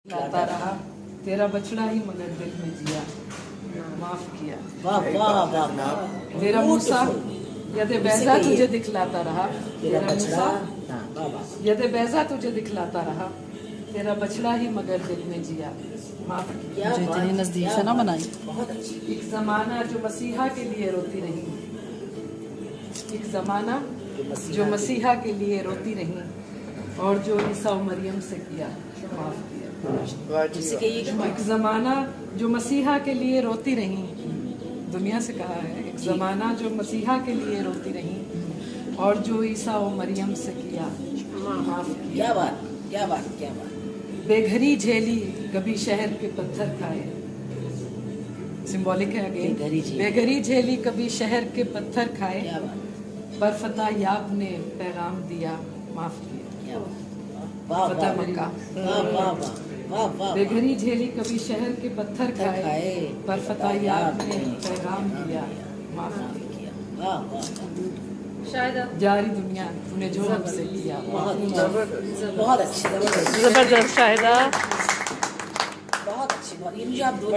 लाता रहा, तेरा बछड़ा ही मगर दिल में जिया, माफ किया। वाह वाह वाह वाह, तेरा मूसा यद बैजा तुझे दिखलाता रहा, तेरा तेरा बछड़ा, मूसा हाँ वाह वाह, यद बैजा तुझे दिखलाता रहा, तेरा बछड़ा ही मगर दिल में जिया, माफ किया। क्या जो बात, इतनी नजदीक क्या से ना बात, बनाई। बहुत अच्छी। एक जमाना जो मसीहा के लिए रोती रही, एक जमाना जो मसीहा के लिए रोती रही, और जो ईसा और मरियम से किया, माफ किया। इसी के ये एक जमाना जो मसीहा के लिए रोती रही, दुनिया से कहा है, एक जमाना जो मसीहा के लिए रोती रही, और जो ईसा और मरियम से किया, माफ किया। क्या बात, क्या बात, क्या बात। बेघरी झेली कभी शहर के पत्थर खाए, सिंबॉलिक है अगेन। बेघरी झेली। बेघरी झेली कभी शहर के पत्थर खाए, क्या बात, पर फतह याब ने पैगाम दिया, माफ किया। क्या बात, वाह फतह वाह मक्का। वाह वाह वाह वाह, बेघरी झेली कभी शहर के पत्थर खाए, खाए, पर फतह याब ने पैगाम दिया, माफ किया। वाह वाह, जारी दुनिया तूने जो हमसे किया, बहुत बहुत अच्छी, जबरदस्त शाहिदा। बहुत अच्छी। ये मुझे आप दो